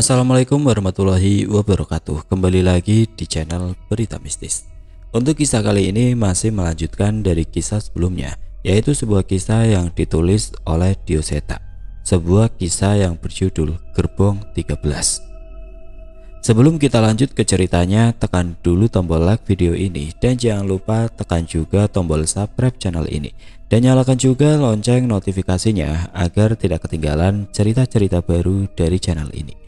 Assalamualaikum warahmatullahi wabarakatuh. Kembali lagi di channel Berita Mistis. Untuk kisah kali ini masih melanjutkan dari kisah sebelumnya, yaitu sebuah kisah yang ditulis oleh Dioseta. Sebuah kisah yang berjudul Gerbong 13. Sebelum kita lanjut ke ceritanya, tekan dulu tombol like video ini dan jangan lupa tekan juga tombol subscribe channel ini dan nyalakan juga lonceng notifikasinya agar tidak ketinggalan cerita-cerita baru dari channel ini.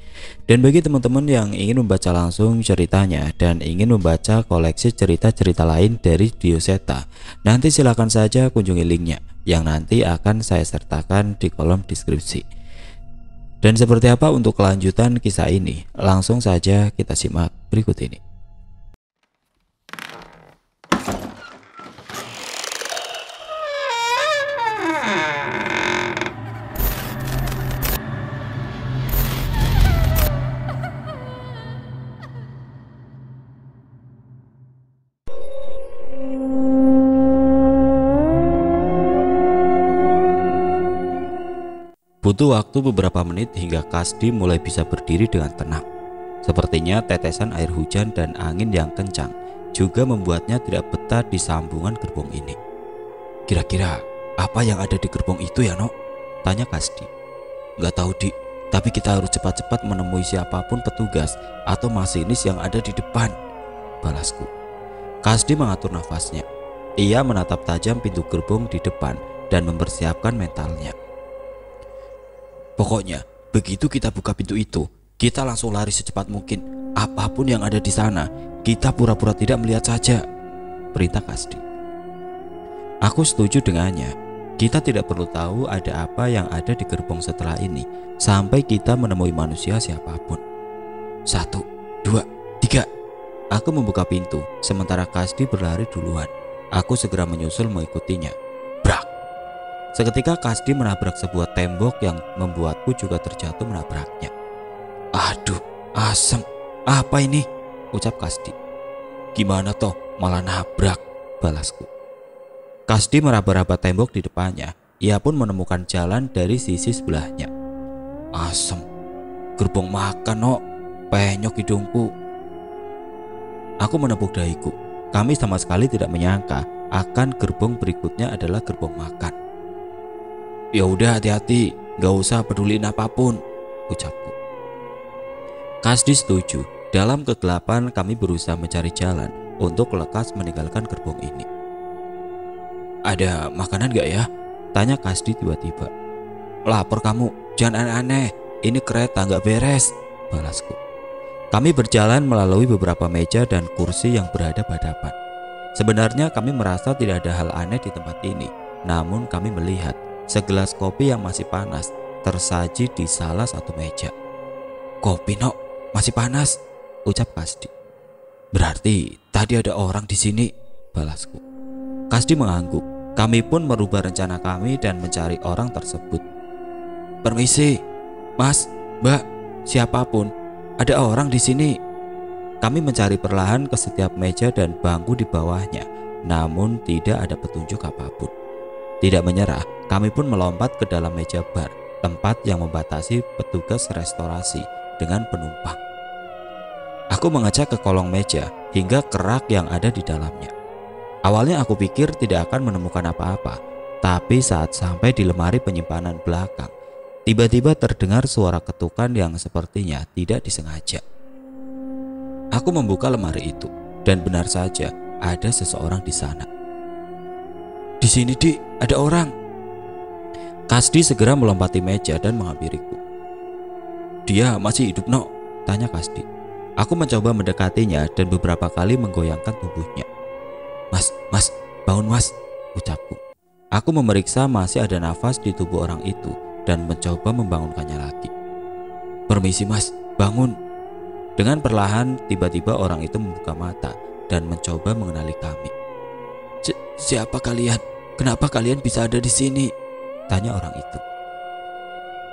Dan bagi teman-teman yang ingin membaca langsung ceritanya dan ingin membaca koleksi cerita-cerita lain dari Dioseta, nanti silakan saja kunjungi linknya yang nanti akan saya sertakan di kolom deskripsi. Dan seperti apa untuk kelanjutan kisah ini? Langsung saja kita simak berikut ini. Butuh waktu beberapa menit hingga Kasdi mulai bisa berdiri dengan tenang. Sepertinya tetesan air hujan dan angin yang kencang juga membuatnya tidak betah di sambungan gerbong ini. "Kira-kira apa yang ada di gerbong itu ya, Nok?" tanya Kasdi. "Gak tahu, Dik, tapi kita harus cepat-cepat menemui siapapun petugas atau masinis yang ada di depan," balasku. Kasdi mengatur nafasnya. Ia menatap tajam pintu gerbong di depan dan mempersiapkan mentalnya. "Pokoknya begitu kita buka pintu itu, kita langsung lari secepat mungkin. Apapun yang ada di sana, kita pura-pura tidak melihat saja," perintah Kasdi. Aku setuju dengannya. Kita tidak perlu tahu ada apa yang ada di gerbong setelah ini sampai kita menemui manusia siapapun. 1, 2, 3. Aku membuka pintu sementara Kasdi berlari duluan. Aku segera menyusul mengikutinya. Brak! Seketika Kasdi menabrak sebuah tembok yang membuatku juga terjatuh menabraknya. "Aduh, asem. Apa ini?" ucap Kasdi. "Gimana toh malah nabrak?" balasku. Kasdi meraba-raba tembok di depannya. Ia pun menemukan jalan dari sisi sebelahnya. "Asem. Gerbong makan, Nok. Penyok hidungku." Aku menepuk dahiku. Kami sama sekali tidak menyangka akan gerbong berikutnya adalah gerbong makan. "Ya udah, hati-hati, gak usah peduliin apapun," ucapku. Kasdi setuju. Dalam kegelapan kami berusaha mencari jalan untuk lekas meninggalkan gerbong ini. "Ada makanan gak ya?" tanya Kasdi tiba-tiba. "Lapar kamu, jangan aneh-aneh. Ini kereta gak beres," balasku. Kami berjalan melalui beberapa meja dan kursi yang berhadap-hadapan. Sebenarnya kami merasa tidak ada hal aneh di tempat ini, namun kami melihat segelas kopi yang masih panas tersaji di salah satu meja. "Kopi, Nok, masih panas," ucap Kasdi. "Berarti tadi ada orang di sini," balasku. Kasdi mengangguk. Kami pun merubah rencana kami dan mencari orang tersebut. "Permisi, Mas, Mbak, siapapun, ada orang di sini." Kami mencari perlahan ke setiap meja dan bangku di bawahnya, namun tidak ada petunjuk apapun. Tidak menyerah, kami pun melompat ke dalam meja bar, tempat yang membatasi petugas restorasi dengan penumpang. Aku mengecek ke kolong meja hingga kerak yang ada di dalamnya. Awalnya aku pikir tidak akan menemukan apa-apa, tapi saat sampai di lemari penyimpanan belakang, tiba-tiba terdengar suara ketukan yang sepertinya tidak disengaja. Aku membuka lemari itu dan benar saja ada seseorang di sana. "Di sini, Dik, ada orang." Kasdi segera melompati meja dan menghampiriku. "Dia masih hidup, Nok?" tanya Kasdi. Aku mencoba mendekatinya dan beberapa kali menggoyangkan tubuhnya. Mas, bangun, Mas," ucapku. Aku memeriksa masih ada nafas di tubuh orang itu dan mencoba membangunkannya lagi. "Permisi, Mas, bangun." Dengan perlahan tiba-tiba orang itu membuka mata dan mencoba mengenali kami. Siapa kalian? Kenapa kalian bisa ada di sini?" tanya orang itu.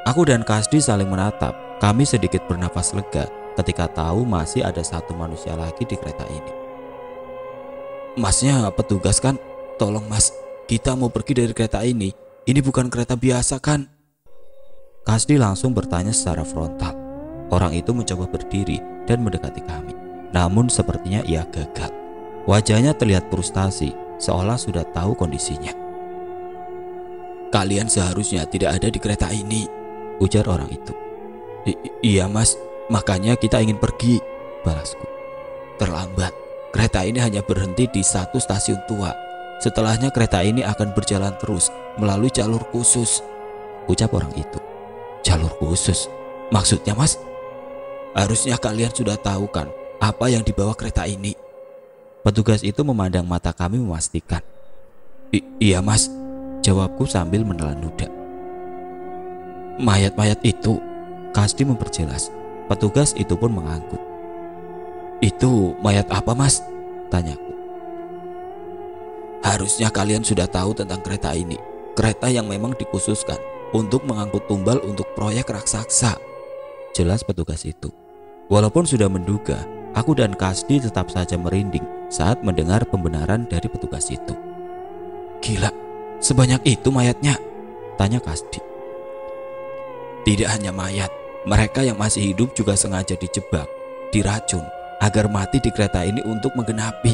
Aku dan Kasdi saling menatap. Kami sedikit bernafas lega ketika tahu masih ada satu manusia lagi di kereta ini. "Masnya petugas kan? Tolong, Mas, kita mau pergi dari kereta ini. Ini bukan kereta biasa kan?" Kasdi langsung bertanya secara frontal. Orang itu mencoba berdiri dan mendekati kami. Namun sepertinya ia gagal. Wajahnya terlihat frustasi, seolah sudah tahu kondisinya. "Kalian seharusnya tidak ada di kereta ini," ujar orang itu. Iya mas, makanya kita ingin pergi," balasku. "Terlambat, kereta ini hanya berhenti di satu stasiun tua. Setelahnya kereta ini akan berjalan terus melalui jalur khusus," ucap orang itu. "Jalur khusus? Maksudnya mas?" "Harusnya kalian sudah tahu kan apa yang dibawa kereta ini." Petugas itu memandang mata kami memastikan. Iya mas," jawabku sambil menelan ludah. "Mayat-mayat itu," Kasdi memperjelas. Petugas itu pun mengangguk. "Itu mayat apa mas?" tanyaku. "Harusnya kalian sudah tahu tentang kereta ini. Kereta yang memang dikhususkan untuk mengangkut tumbal untuk proyek raksasa," jelas petugas itu. Walaupun sudah menduga, aku dan Kasdi tetap saja merinding saat mendengar pembenaran dari petugas itu. "Gila, sebanyak itu mayatnya?" tanya Kasdi. "Tidak hanya mayat, mereka yang masih hidup juga sengaja dijebak, diracun agar mati di kereta ini untuk menggenapi."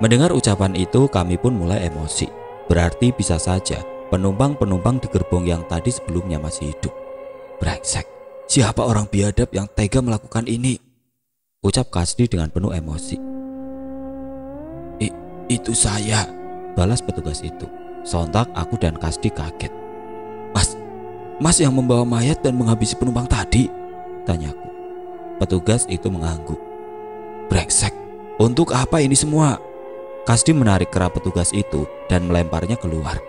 Mendengar ucapan itu, kami pun mulai emosi. Berarti bisa saja penumpang-penumpang di gerbong yang tadi sebelumnya masih hidup. "Brengsek, siapa orang biadab yang tega melakukan ini?" ucap Kasdi dengan penuh emosi. Itu saya," balas petugas itu. Sontak aku dan Kasdi kaget. Mas yang membawa mayat dan menghabisi penumpang tadi?" tanyaku. Petugas itu mengangguk. "Brengsek, untuk apa ini semua?" Kasdi menarik kerah petugas itu dan melemparnya keluar.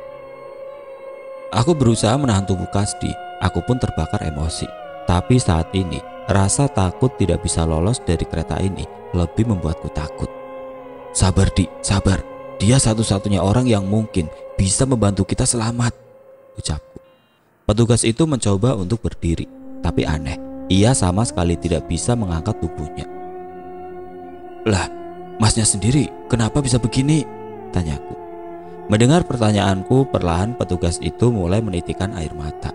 Aku berusaha menahan tubuh Kasdi. Aku pun terbakar emosi. Tapi saat ini, rasa takut tidak bisa lolos dari kereta ini lebih membuatku takut. "Sabar Di, sabar. Dia satu-satunya orang yang mungkin bisa membantu kita selamat," ucapku. Petugas itu mencoba untuk berdiri, tapi aneh, ia sama sekali tidak bisa mengangkat tubuhnya. "Lah, masnya sendiri kenapa bisa begini?" tanyaku. Mendengar pertanyaanku, perlahan petugas itu mulai menitikkan air mata.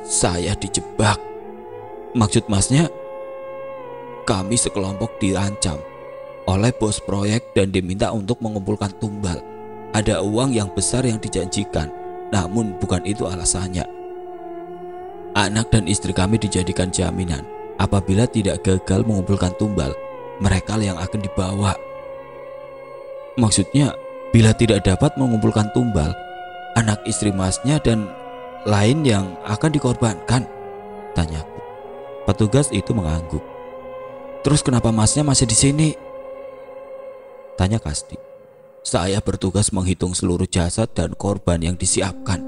"Saya dijebak." "Maksud masnya?" "Kami sekelompok dirancam oleh bos proyek dan diminta untuk mengumpulkan tumbal. Ada uang yang besar yang dijanjikan, namun bukan itu alasannya. Anak dan istri kami dijadikan jaminan. Apabila tidak gagal mengumpulkan tumbal, mereka yang akan dibawa." "Maksudnya, bila tidak dapat mengumpulkan tumbal, anak istri masnya dan lain yang akan dikorbankan?" tanyaku. Petugas itu mengangguk. "Terus kenapa masnya masih di sini?" tanya Kasdi. "Saya bertugas menghitung seluruh jasad dan korban yang disiapkan.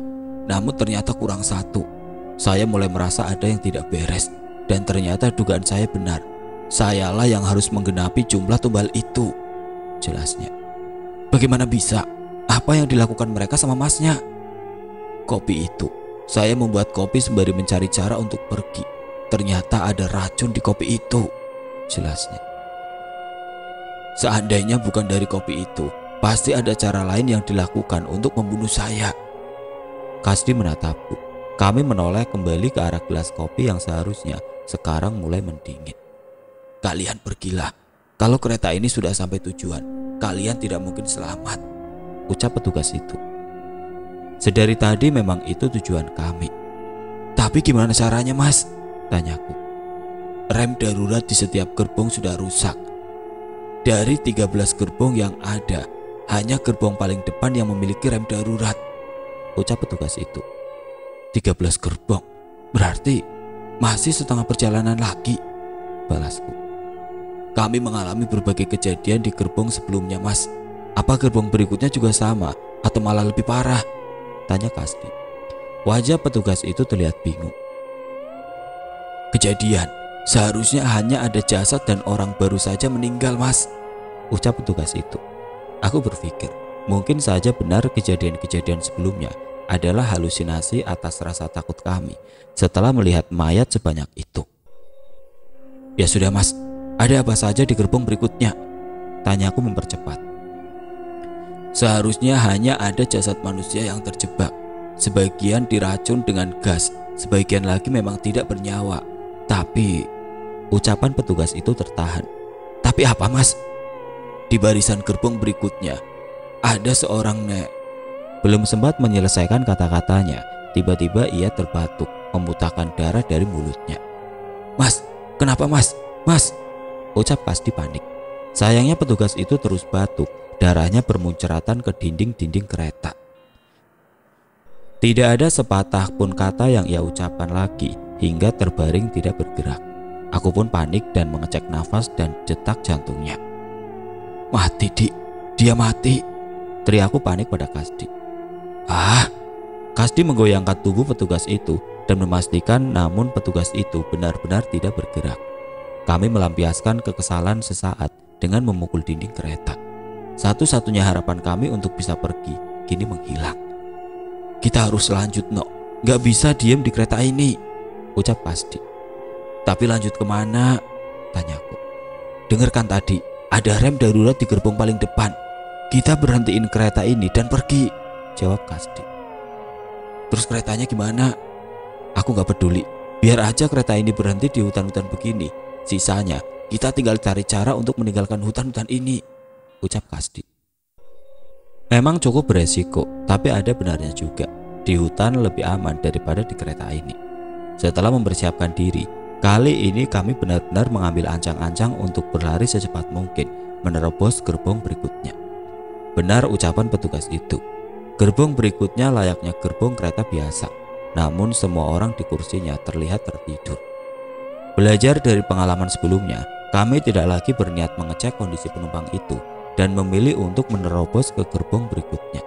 Namun ternyata kurang satu. Saya mulai merasa ada yang tidak beres. Dan ternyata dugaan saya benar. Sayalah yang harus menggenapi jumlah tumbal itu," jelasnya. "Bagaimana bisa? Apa yang dilakukan mereka sama masnya?" "Kopi itu. Saya membuat kopi sembari mencari cara untuk pergi. Ternyata ada racun di kopi itu," jelasnya. "Seandainya bukan dari kopi itu, pasti ada cara lain yang dilakukan untuk membunuh saya." Kasdi menatapku. Kami menoleh kembali ke arah gelas kopi yang seharusnya sekarang mulai mendingin. "Kalian pergilah. Kalau kereta ini sudah sampai tujuan, kalian tidak mungkin selamat," ucap petugas itu. Sedari tadi memang itu tujuan kami. "Tapi gimana caranya mas?" tanyaku. "Rem darurat di setiap gerbong sudah rusak. Dari 13 gerbong yang ada, hanya gerbong paling depan yang memiliki rem darurat," ucap petugas itu. 13 gerbong? Berarti masih setengah perjalanan lagi," balasku. "Kami mengalami berbagai kejadian di gerbong sebelumnya mas. Apa gerbong berikutnya juga sama atau malah lebih parah?" tanya Kasdi. Wajah petugas itu terlihat bingung. "Kejadian, seharusnya hanya ada jasad dan orang baru saja meninggal mas," ucap petugas itu. Aku berpikir, mungkin saja benar kejadian-kejadian sebelumnya adalah halusinasi atas rasa takut kami setelah melihat mayat sebanyak itu. "Ya sudah mas, ada apa saja di gerbong berikutnya?" tanyaku mempercepat. "Seharusnya hanya ada jasad manusia yang terjebak. Sebagian diracun dengan gas sebagian lagi memang tidak bernyawa. Tapi, ucapan petugas itu tertahan. Tapi apa, Mas? Di barisan gerbong berikutnya ada seorang nek. Belum sempat menyelesaikan kata-katanya, tiba-tiba ia terbatuk, memuntahkan darah dari mulutnya. Mas, kenapa Mas? Mas, ucap Kasdi panik. Sayangnya petugas itu terus batuk, darahnya bermunceratan ke dinding-dinding kereta. Tidak ada sepatah pun kata yang ia ucapkan lagi, hingga terbaring tidak bergerak. Aku pun panik dan mengecek nafas dan detak jantungnya. Mati, Dik, dia mati, teriakku panik pada Kasdi. Kasdi menggoyangkan tubuh petugas itu dan memastikan, namun petugas itu benar-benar tidak bergerak. Kami melampiaskan kekesalan sesaat dengan memukul dinding kereta. Satu-satunya harapan kami untuk bisa pergi kini menghilang. Kita harus lanjut, No. Gak bisa diem di kereta ini, ucap Kasdi. Tapi lanjut kemana? Tanyaku. Dengarkan tadi, ada rem darurat di gerbong paling depan. Kita berhentiin kereta ini dan pergi, jawab Kasdi. Terus keretanya gimana? Aku gak peduli, biar aja kereta ini berhenti di hutan-hutan begini. Sisanya kita tinggal cari cara untuk meninggalkan hutan-hutan ini, ucap Kasdi. Memang cukup beresiko, tapi ada benarnya juga. Di hutan lebih aman daripada di kereta ini. Setelah mempersiapkan diri, kali ini kami benar-benar mengambil ancang-ancang untuk berlari secepat mungkin menerobos gerbong berikutnya. Benar ucapan petugas itu. Gerbong berikutnya layaknya gerbong kereta biasa, namun semua orang di kursinya terlihat tertidur. Belajar dari pengalaman sebelumnya, kami tidak lagi berniat mengecek kondisi penumpang itu dan memilih untuk menerobos ke gerbong berikutnya.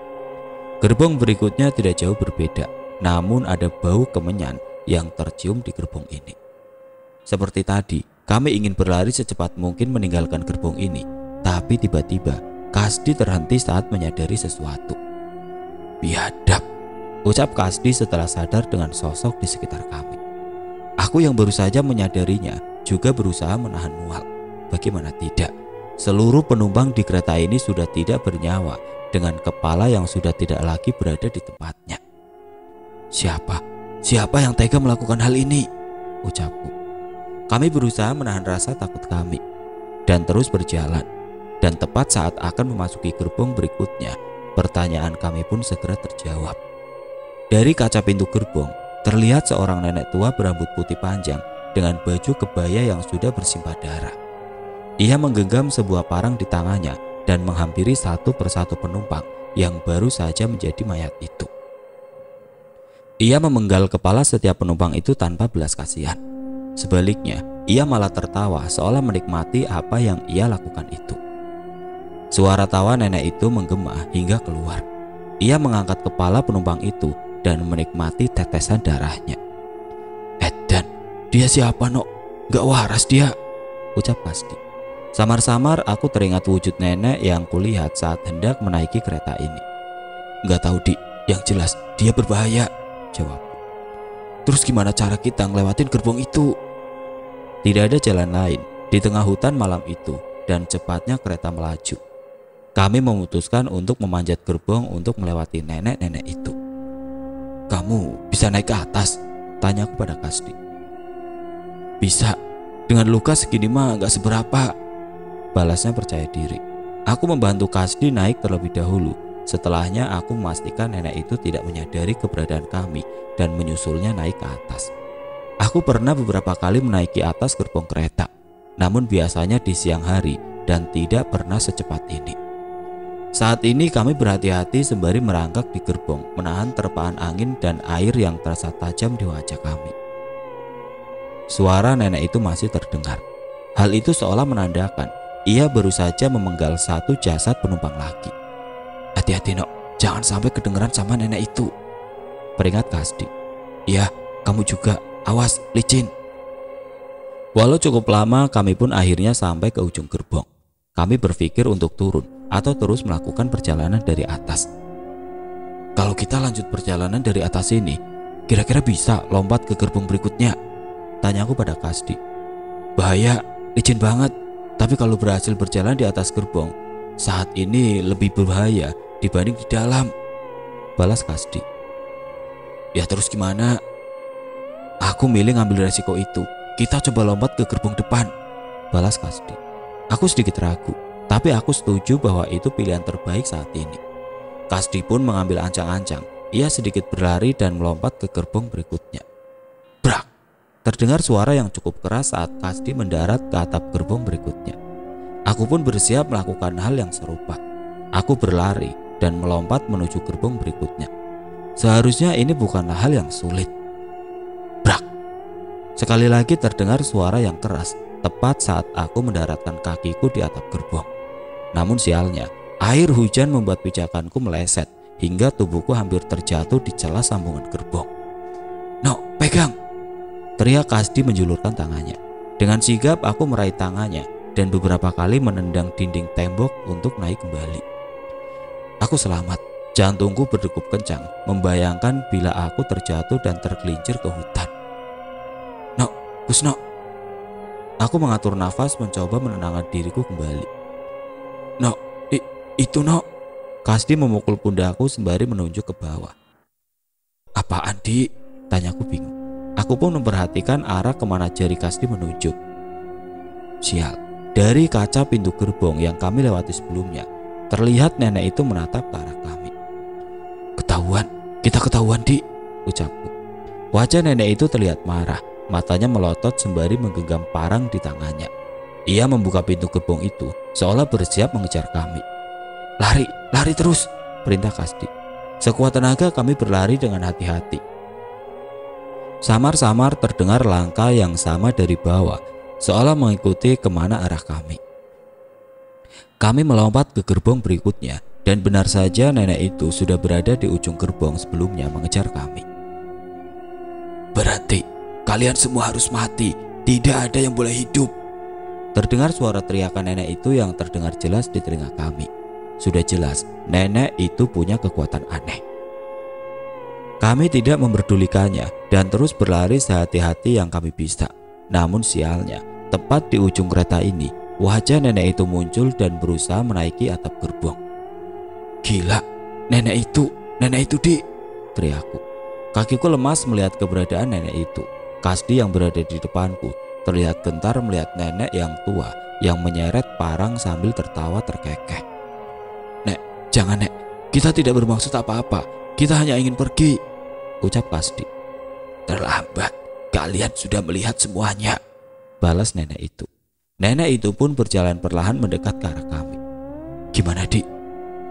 Gerbong berikutnya tidak jauh berbeda, namun ada bau kemenyan yang tercium di gerbong ini. Seperti tadi, kami ingin berlari secepat mungkin meninggalkan gerbong ini, tapi tiba-tiba Kasdi terhenti saat menyadari sesuatu. Biadab, ucap Kasdi setelah sadar dengan sosok di sekitar kami. Aku yang baru saja menyadarinya juga berusaha menahan mual. Bagaimana tidak, seluruh penumpang di kereta ini sudah tidak bernyawa dengan kepala yang sudah tidak lagi berada di tempatnya. Siapa yang tega melakukan hal ini? Ucapku. Kami berusaha menahan rasa takut kami dan terus berjalan. Dan tepat saat akan memasuki gerbong berikutnya, pertanyaan kami pun segera terjawab. Dari kaca pintu gerbong, terlihat seorang nenek tua berambut putih panjang dengan baju kebaya yang sudah bersimbah darah. Ia menggenggam sebuah parang di tangannya dan menghampiri satu persatu penumpang yang baru saja menjadi mayat itu. Ia memenggal kepala setiap penumpang itu tanpa belas kasihan. Sebaliknya, ia malah tertawa seolah menikmati apa yang ia lakukan itu. Suara tawa nenek itu menggema hingga keluar. Ia mengangkat kepala penumpang itu dan menikmati tetesan darahnya. Edan, dia siapa, No? Gak waras dia, ucap Kasdi. Samar-samar aku teringat wujud nenek yang kulihat saat hendak menaiki kereta ini. Gak tahu, Dik, yang jelas dia berbahaya, jawabku. Terus gimana cara kita ngelewatin gerbong itu? Tidak ada jalan lain di tengah hutan malam itu dan cepatnya kereta melaju. Kami memutuskan untuk memanjat gerbong untuk melewati nenek-nenek itu. Kamu bisa naik ke atas? Tanyaku pada Kasdi. Bisa, dengan luka segini mah gak seberapa, balasnya percaya diri. Aku membantu Kasdi naik terlebih dahulu. Setelahnya aku memastikan nenek itu tidak menyadari keberadaan kami dan menyusulnya naik ke atas. Aku pernah beberapa kali menaiki atas gerbong kereta, namun biasanya di siang hari dan tidak pernah secepat ini. Saat ini kami berhati-hati sembari merangkak di gerbong, menahan terpaan angin dan air yang terasa tajam di wajah kami. Suara nenek itu masih terdengar. Hal itu seolah menandakan ia baru saja memenggal satu jasad penumpang lagi. Hati-hati, No, jangan sampai kedengeran sama nenek itu, peringat Kasdi. Iya, kamu juga, awas, licin. Walau cukup lama, kami pun akhirnya sampai ke ujung gerbong. Kami berpikir untuk turun atau terus melakukan perjalanan dari atas. Kalau kita lanjut perjalanan dari atas ini, kira-kira bisa lompat ke gerbong berikutnya? Tanyaku pada Kasdi. Bahaya, licin banget. Tapi kalau berhasil berjalan di atas gerbong, saat ini lebih berbahaya dibanding di dalam, balas Kasdi. Ya terus gimana? Aku milih ngambil resiko itu. Kita coba lompat ke gerbong depan, balas Kasdi. Aku sedikit ragu, tapi aku setuju bahwa itu pilihan terbaik saat ini. Kasdi pun mengambil ancang-ancang. Ia sedikit berlari dan melompat ke gerbong berikutnya. Brak! Terdengar suara yang cukup keras saat Kasdi mendarat ke atap gerbong berikutnya. Aku pun bersiap melakukan hal yang serupa. Aku berlari dan melompat menuju gerbong berikutnya. Seharusnya ini bukanlah hal yang sulit. Brak! Sekali lagi terdengar suara yang keras tepat saat aku mendaratkan kakiku di atap gerbong. Namun sialnya, air hujan membuat pijakanku meleset hingga tubuhku hampir terjatuh di celah sambungan gerbong. "No, pegang!" teriak Kasdi menjulurkan tangannya. Dengan sigap aku meraih tangannya dan beberapa kali menendang dinding tembok untuk naik kembali. Aku selamat. Jantungku berdegup kencang membayangkan bila aku terjatuh dan tergelincir ke hutan. "No, Kusno." Aku mengatur nafas mencoba menenangkan diriku kembali. "No, itu no." Kasdi memukul pundakku sembari menunjuk ke bawah. "Apaan, Di?" tanyaku bingung. Aku pun memperhatikan arah kemana jari Kasdi menunjuk. Sial, dari kaca pintu gerbong yang kami lewati sebelumnya, terlihat nenek itu menatap ke arah kami. Kita ketahuan, Di," ucapku. Wajah nenek itu terlihat marah, matanya melotot sembari menggenggam parang di tangannya. Ia membuka pintu gerbong itu seolah bersiap mengejar kami. Lari terus," perintah Kasdi. Sekuat tenaga kami berlari dengan hati-hati. Samar-samar terdengar langkah yang sama dari bawah, seolah mengikuti kemana arah kami. Kami melompat ke gerbong berikutnya, dan benar saja nenek itu sudah berada di ujung gerbong sebelumnya mengejar kami. "Berhenti, kalian semua harus mati, tidak ada yang boleh hidup." Terdengar suara teriakan nenek itu yang terdengar jelas di telinga kami. Sudah jelas, nenek itu punya kekuatan aneh. Kami tidak memperdulikannya dan terus berlari sehati-hati yang kami bisa. Namun sialnya, tepat di ujung kereta ini, wajah nenek itu muncul dan berusaha menaiki atap gerbong. "Gila, nenek itu Di," teriakku. Kakiku lemas melihat keberadaan nenek itu. Kasdi yang berada di depanku terlihat gentar melihat nenek yang tua yang menyeret parang sambil tertawa terkekeh. "Nek, jangan, Nek. Kita tidak bermaksud apa-apa. Kita hanya ingin pergi," ucap Kasdi. "Terlambat. Kalian sudah melihat semuanya," balas nenek itu. Nenek itu pun berjalan perlahan mendekat ke arah kami. "Gimana, Di?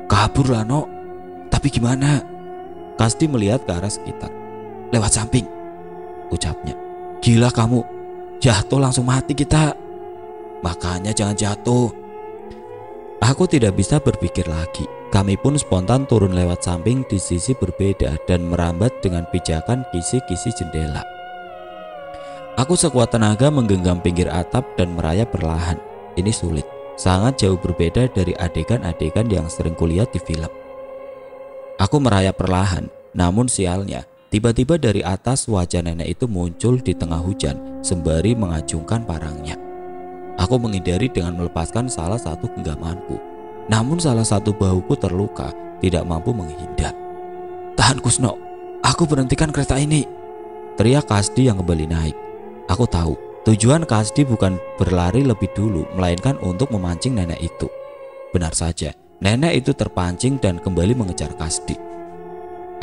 Kabur lah, No. Tapi gimana?" Kasdi melihat ke arah sekitar. "Lewat samping," ucapnya. "Gila kamu. Jatuh langsung mati kita." "Makanya jangan jatuh." Aku tidak bisa berpikir lagi. Kami pun spontan turun lewat samping di sisi berbeda dan merambat dengan pijakan kisi-kisi jendela. Aku sekuat tenaga menggenggam pinggir atap dan merayap perlahan. Ini sulit, sangat jauh berbeda dari adegan-adegan yang sering kulihat di film. Aku merayap perlahan, namun sialnya, tiba-tiba dari atas wajah nenek itu muncul di tengah hujan sembari mengacungkan parangnya. Aku menghindari dengan melepaskan salah satu genggamanku, namun salah satu bahuku terluka, tidak mampu menghindar. "Tahan, Kusno, aku berhentikan kereta ini," teriak Kasdi yang kembali naik. Aku tahu tujuan Kasdi bukan berlari lebih dulu, melainkan untuk memancing nenek itu. Benar saja, nenek itu terpancing dan kembali mengejar Kasdi.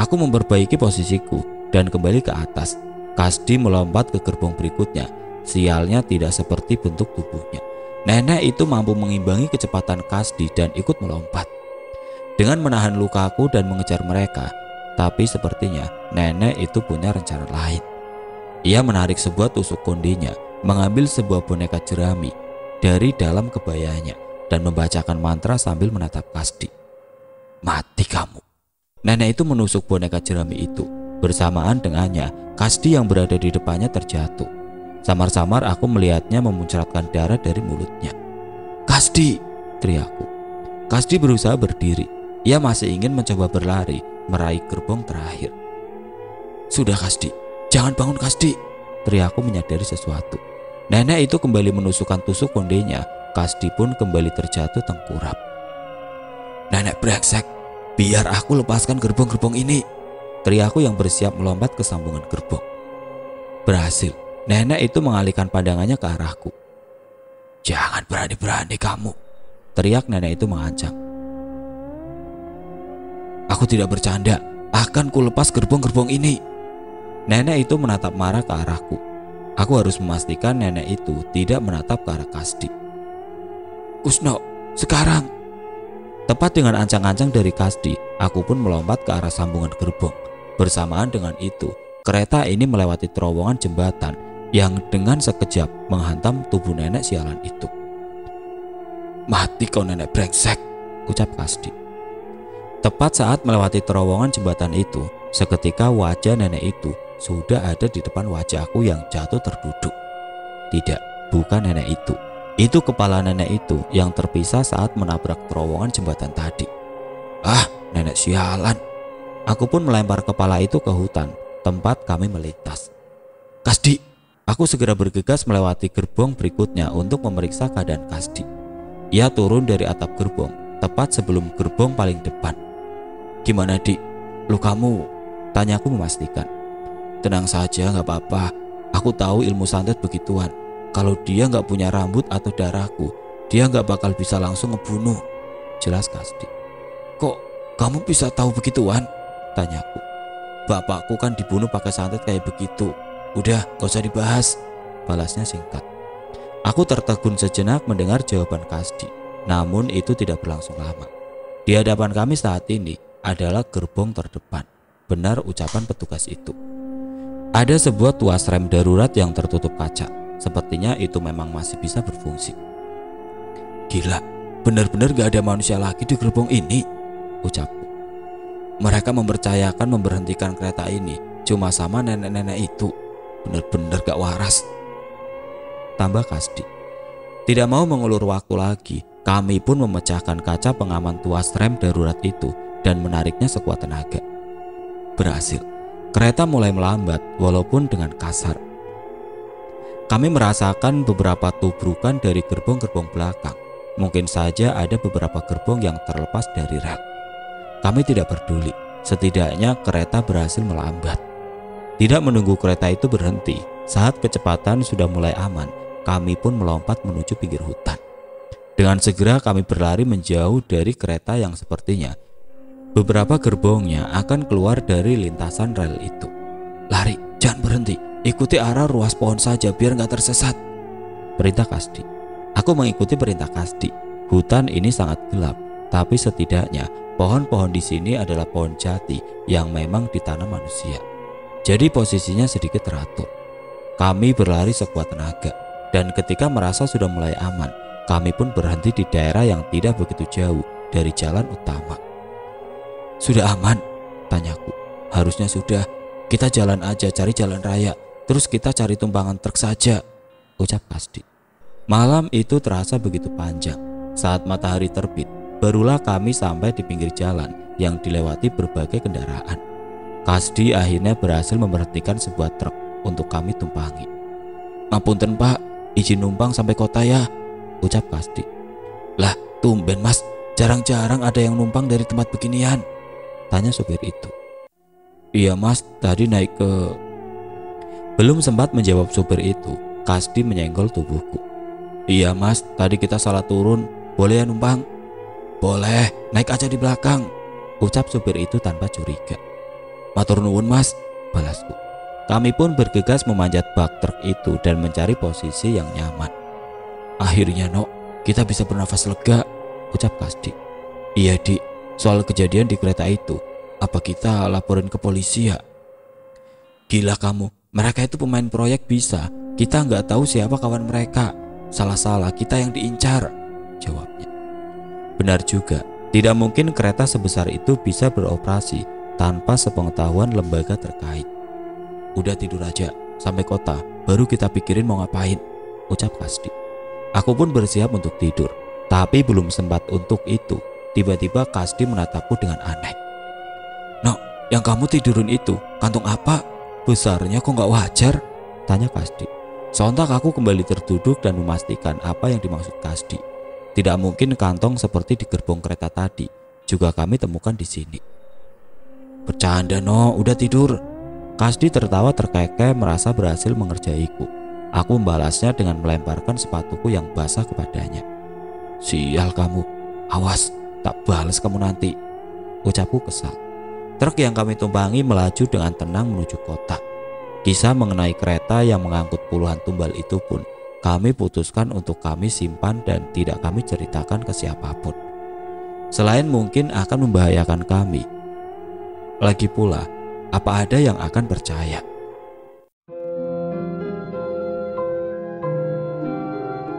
Aku memperbaiki posisiku dan kembali ke atas. Kasdi melompat ke gerbong berikutnya. Sialnya tidak seperti bentuk tubuhnya. Nenek itu mampu mengimbangi kecepatan Kasdi dan ikut melompat. Dengan menahan lukaku dan mengejar mereka, tapi sepertinya nenek itu punya rencana lain. Ia menarik sebuah tusuk kondinya, mengambil sebuah boneka jerami dari dalam kebayanya dan membacakan mantra sambil menatap Kasdi. "Mati kamu." Nenek itu menusuk boneka jerami itu. Bersamaan dengannya, Kasdi yang berada di depannya terjatuh. Samar-samar aku melihatnya memuncratkan darah dari mulutnya. "Kasdi!" teriakku. Kasdi berusaha berdiri. Ia masih ingin mencoba berlari, meraih gerbong terakhir. "Sudah, Kasdi. Jangan bangun, Kasdi!" teriakku menyadari sesuatu. Nenek itu kembali menusukkan tusuk kondenya. Kasdi pun kembali terjatuh tengkurap. "Nenek brengsek, biar aku lepaskan gerbong-gerbong ini," teriakku yang bersiap melompat ke sambungan gerbong. Berhasil. Nenek itu mengalihkan pandangannya ke arahku. "Jangan berani-berani kamu," teriak nenek itu mengancam. "Aku tidak bercanda, akan kulepas gerbong-gerbong ini." Nenek itu menatap marah ke arahku. Aku harus memastikan nenek itu tidak menatap ke arah Kasdi. "Kusno, sekarang!" Tepat dengan ancang-ancang dari Kasdi, aku pun melompat ke arah sambungan gerbong. Bersamaan dengan itu, kereta ini melewati terowongan jembatan yang dengan sekejap menghantam tubuh nenek sialan itu. "Mati kau nenek brengsek," ucap Kasdi. Tepat saat melewati terowongan jembatan itu, seketika wajah nenek itu sudah ada di depan wajahku yang jatuh terduduk. Tidak, bukan nenek itu. Itu kepala nenek itu yang terpisah saat menabrak terowongan jembatan tadi. "Ah, nenek sialan." Aku pun melempar kepala itu ke hutan, tempat kami melintas. "Kasdi!" Aku segera bergegas melewati gerbong berikutnya untuk memeriksa keadaan Kasdi. Ia turun dari atap gerbong, tepat sebelum gerbong paling depan. "Gimana, Dik? Lukamu?" tanyaku memastikan. "Tenang saja, gak apa-apa. Aku tahu ilmu santet begituan. Kalau dia gak punya rambut atau darahku, dia gak bakal bisa langsung ngebunuh," jelas Kasdi. "Kok kamu bisa tahu begituan?" tanyaku. "Bapakku kan dibunuh pakai santet kayak begitu. Udah, gak usah dibahas," balasnya singkat. Aku tertegun sejenak mendengar jawaban Kasdi, namun itu tidak berlangsung lama. Di hadapan kami saat ini adalah gerbong terdepan. Benar ucapan petugas itu. Ada sebuah tuas rem darurat yang tertutup kaca. Sepertinya itu memang masih bisa berfungsi. "Gila, benar-benar gak ada manusia lagi di gerbong ini," ucapku. "Mereka mempercayakan memberhentikan kereta ini cuma sama nenek-nenek itu. Benar-benar gak waras," tambah Kasdi. Tidak mau mengulur waktu lagi, kami pun memecahkan kaca pengaman tuas rem darurat itu dan menariknya sekuat tenaga. Berhasil. Kereta mulai melambat walaupun dengan kasar. Kami merasakan beberapa tubrukan dari gerbong-gerbong belakang. Mungkin saja ada beberapa gerbong yang terlepas dari rel. Kami tidak peduli, setidaknya kereta berhasil melambat. Tidak menunggu kereta itu berhenti, saat kecepatan sudah mulai aman, kami pun melompat menuju pinggir hutan. Dengan segera kami berlari menjauh dari kereta yang sepertinya beberapa gerbongnya akan keluar dari lintasan rel itu. "Lari, jangan berhenti, ikuti arah ruas pohon saja biar nggak tersesat," perintah Kasdi. Aku mengikuti perintah Kasdi. Hutan ini sangat gelap, tapi setidaknya pohon-pohon di sini adalah pohon jati yang memang ditanam manusia. Jadi posisinya sedikit teratur. Kami berlari sekuat tenaga, dan ketika merasa sudah mulai aman, kami pun berhenti di daerah yang tidak begitu jauh dari jalan utama. "Sudah aman?" tanyaku. "Harusnya sudah. Kita jalan aja cari jalan raya, terus kita cari tumpangan truk saja," ucap Kasdi. Malam itu terasa begitu panjang. Saat matahari terbit, barulah kami sampai di pinggir jalan yang dilewati berbagai kendaraan. Kasdi akhirnya berhasil memberhentikan sebuah truk untuk kami tumpangi. "Ngapunten Pak, izin numpang sampai kota ya," ucap Kasdi. "Lah, tumben Mas, jarang-jarang ada yang numpang dari tempat beginian," tanya supir itu. "Iya Mas, tadi naik ke..." Belum sempat menjawab supir itu, Kasdi menyenggol tubuhku. "Iya Mas, tadi kita salah turun, boleh ya numpang?" "Boleh, naik aja di belakang," ucap supir itu tanpa curiga. "Matur nuwun Mas," balasku. Kami pun bergegas memanjat bak truk itu dan mencari posisi yang nyaman. "Akhirnya Nok, kita bisa bernafas lega," ucap Kasdi. "Iya Dik, soal kejadian di kereta itu, apa kita laporin ke polisi ya?" "Gila kamu, mereka itu pemain proyek bisa. Kita nggak tahu siapa kawan mereka. Salah-salah kita yang diincar," jawabnya. Benar juga, tidak mungkin kereta sebesar itu bisa beroperasi tanpa sepengetahuan lembaga terkait. "Udah tidur aja, sampai kota, baru kita pikirin mau ngapain," ucap Kasdi. Aku pun bersiap untuk tidur, tapi belum sempat untuk itu, tiba-tiba Kasdi menatapku dengan aneh. "Nok, yang kamu tidurin itu, kantong apa? Besarnya kok nggak wajar?" tanya Kasdi. Sontak aku kembali terduduk dan memastikan apa yang dimaksud Kasdi. Tidak mungkin kantong seperti di gerbong kereta tadi juga kami temukan di sini. "Bercanda No, udah tidur," Kasdi tertawa terkekeh merasa berhasil mengerjaiku. Aku membalasnya dengan melemparkan sepatuku yang basah kepadanya. Sial kamu, awas tak balas kamu nanti, ucapku kesal. Truk yang kami tumpangi melaju dengan tenang menuju kota. Kisah mengenai kereta yang mengangkut puluhan tumbal itu pun kami putuskan untuk kami simpan dan tidak kami ceritakan ke siapapun, selain mungkin akan membahayakan kami. Lagi pula, apa ada yang akan percaya?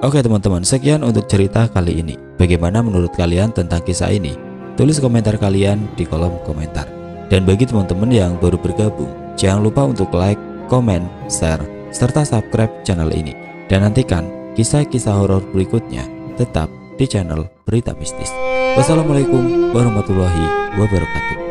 Oke teman-teman, sekian untuk cerita kali ini. Bagaimana menurut kalian tentang kisah ini? Tulis komentar kalian di kolom komentar. Dan bagi teman-teman yang baru bergabung, jangan lupa untuk like, komen, share, serta subscribe channel ini. Dan nantikan kisah-kisah horor berikutnya tetap di channel Berita Mistis. Wassalamualaikum warahmatullahi wabarakatuh.